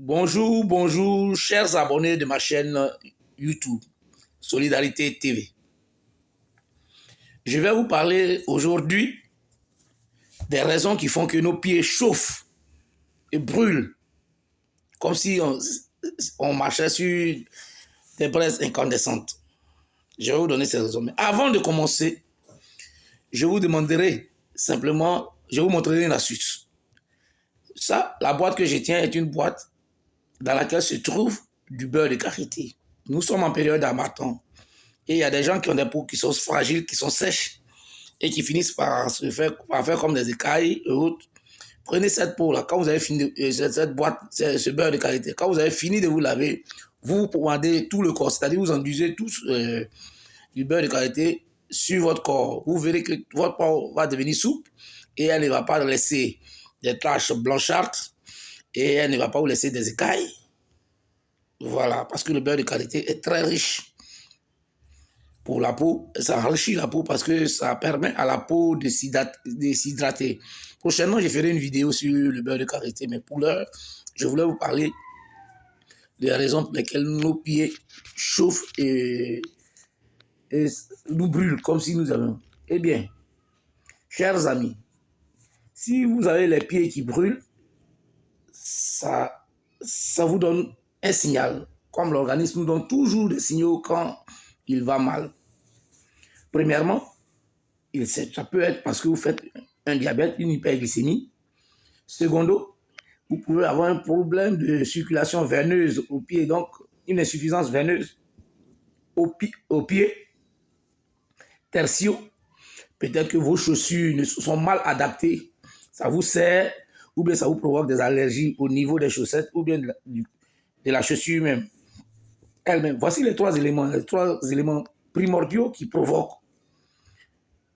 Bonjour, bonjour, chers abonnés de ma chaîne YouTube, Solidarité TV. Je vais vous parler aujourd'hui des raisons qui font que nos pieds chauffent et brûlent, comme si on marchait sur des braises incandescentes. Je vais vous donner ces raisons. Mais avant de commencer, je vous demanderai simplement, je vous montrerai une astuce. Ça, la boîte que je tiens est une boîte dans laquelle se trouve du beurre de karité. Nous sommes en période d'harmattan. Et il y a des gens qui ont des peaux qui sont fragiles, qui sont sèches et qui finissent par faire comme des écailles et autres. Prenez cette peau-là, quand vous avez fini, cette boîte, ce beurre de karité, quand vous avez fini de vous laver, vous pommadez tout le corps, c'est-à-dire vous enduisez tout du beurre de karité sur votre corps. Vous verrez que votre peau va devenir souple et elle ne va pas laisser des taches blanchardes et elle ne va pas vous laisser des écailles. Voilà, parce que le beurre de karité est très riche pour la peau, ça enrichit la peau parce que ça permet à la peau de s'hydrater. Prochainement, je ferai une vidéo sur le beurre de karité, mais pour l'heure, je voulais vous parler des raisons pour lesquelles nos pieds chauffent et nous brûlent comme si nous avions. Eh bien, chers amis, si vous avez les pieds qui brûlent, ça vous donne un signal, comme l'organisme nous donne toujours des signaux quand il va mal. Premièrement, ça peut être parce que vous faites un diabète, une hyperglycémie. Secondo, vous pouvez avoir un problème de circulation veineuse au pied, donc une insuffisance veineuse au pied. Tertio, peut-être que vos chaussures sont mal adaptées, ça vous serre, ou bien ça vous provoque des allergies au niveau des chaussettes, ou bien de la chaussure même. Elle-même. Voici les trois éléments primordiaux qui provoquent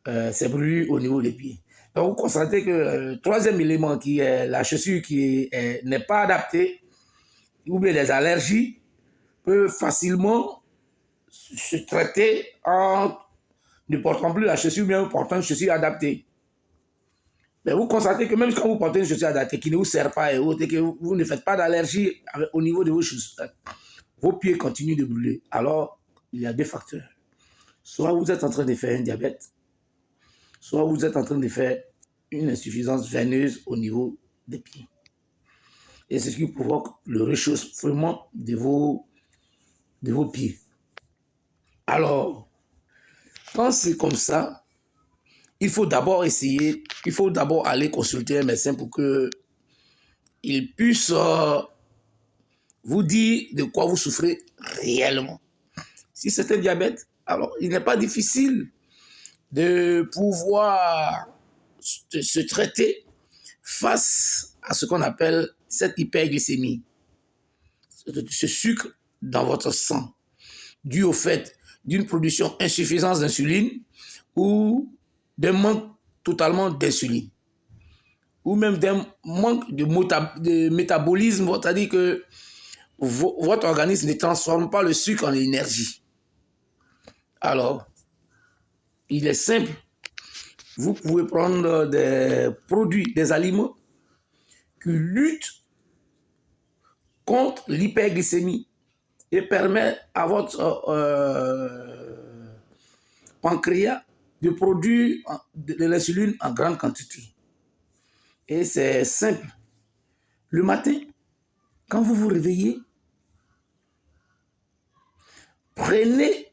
ces brûlures au niveau des pieds. Donc, vous constatez que le troisième élément qui est la chaussure qui n'est pas adaptée, ou bien les allergies, peut facilement se traiter en ne portant plus la chaussure, mais en portant une chaussure adaptée. Mais vous constatez que même quand vous portez une chaussure adaptée qui ne vous sert pas et autres, et que vous ne faites pas d'allergie au niveau de vos chaussures, vos pieds continuent de brûler. Alors, il y a deux facteurs. Soit vous êtes en train de faire un diabète, soit vous êtes en train de faire une insuffisance veineuse au niveau des pieds. Et c'est ce qui provoque le réchauffement de vos pieds. Alors, quand c'est comme ça, il faut d'abord aller consulter un médecin pour qu'il puisse vous dire de quoi vous souffrez réellement. Si c'est un diabète, alors il n'est pas difficile de pouvoir se traiter face à ce qu'on appelle cette hyperglycémie, ce sucre dans votre sang, dû au fait d'une production insuffisante d'insuline ou d'un manque totalement d'insuline, ou même d'un manque de métabolisme, c'est-à-dire que votre organisme ne transforme pas le sucre en énergie. Alors, il est simple. Vous pouvez prendre des produits, des aliments qui luttent contre l'hyperglycémie et permet à votre pancréas de produire de l'insuline en grande quantité. Et c'est simple. Le matin, quand vous vous réveillez, prenez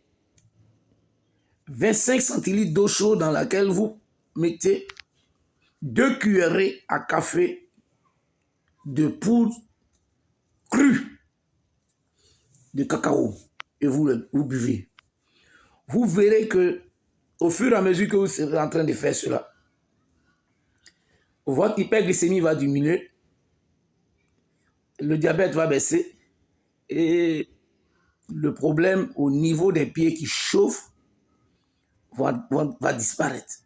25 centilitres d'eau chaude dans laquelle vous mettez 2 cuillerées à café de poudre crue de cacao et vous buvez. Vous verrez que au fur et à mesure que vous serez en train de faire cela, votre hyperglycémie va diminuer, le diabète va baisser et le problème au niveau des pieds qui chauffent va disparaître.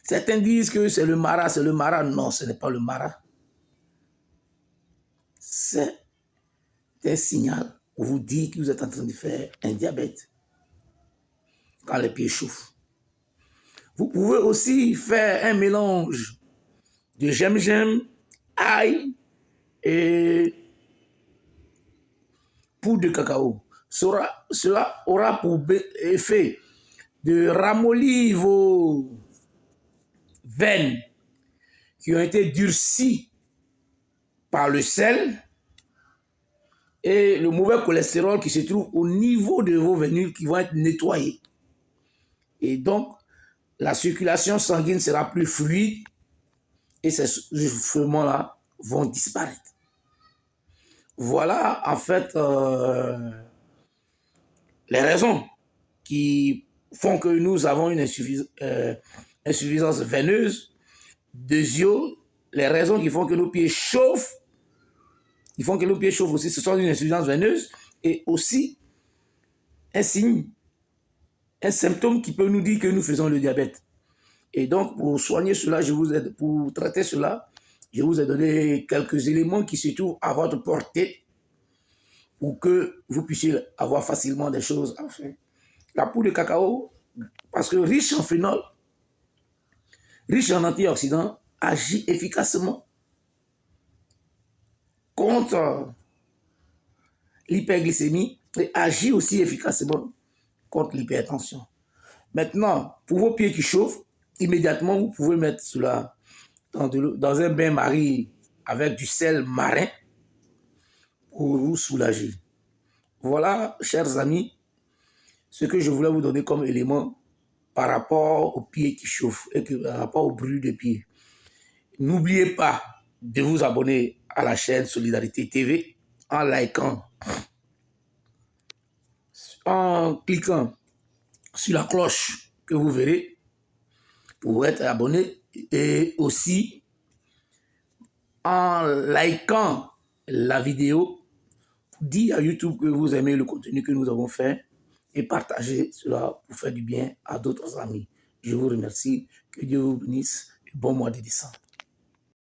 Certains disent que c'est le marat, c'est le marat. Non, ce n'est pas le marat. C'est un signal pour vous dire que vous êtes en train de faire un diabète quand les pieds chauffent. Vous pouvez aussi faire un mélange de gingembre, ail et poudre de cacao. Cela aura pour effet de ramollir vos veines qui ont été durcies par le sel et le mauvais cholestérol qui se trouve au niveau de vos veines qui vont être nettoyées. Et donc, la circulation sanguine sera plus fluide et ces échauffements-là vont disparaître. Voilà, en fait, les raisons qui font que nous avons une insuffisance veineuse. Deuxièmement, les raisons qui font que nos pieds chauffent, aussi, ce sont une insuffisance veineuse et aussi un signe, un symptôme qui peut nous dire que nous faisons le diabète. Et donc, pour soigner cela, pour traiter cela, je vous ai donné quelques éléments qui se trouvent à votre portée pour que vous puissiez avoir facilement des choses à faire. La poudre de cacao, parce que riche en phénol, riche en antioxydants, agit efficacement contre l'hyperglycémie et agit aussi efficacement contre l'hypertension. Maintenant, pour vos pieds qui chauffent, immédiatement, vous pouvez mettre cela dans un bain-marie avec du sel marin pour vous soulager. Voilà, chers amis, ce que je voulais vous donner comme élément par rapport aux pieds qui chauffent et par rapport au bruit des pieds. N'oubliez pas de vous abonner à la chaîne Solidarité TV en likant, en cliquant sur la cloche que vous verrez pour être abonné et aussi en likant la vidéo pour dire à YouTube que vous aimez le contenu que nous avons fait et partagez cela pour faire du bien à d'autres amis. Je vous remercie. Que Dieu vous bénisse et bon mois de décembre.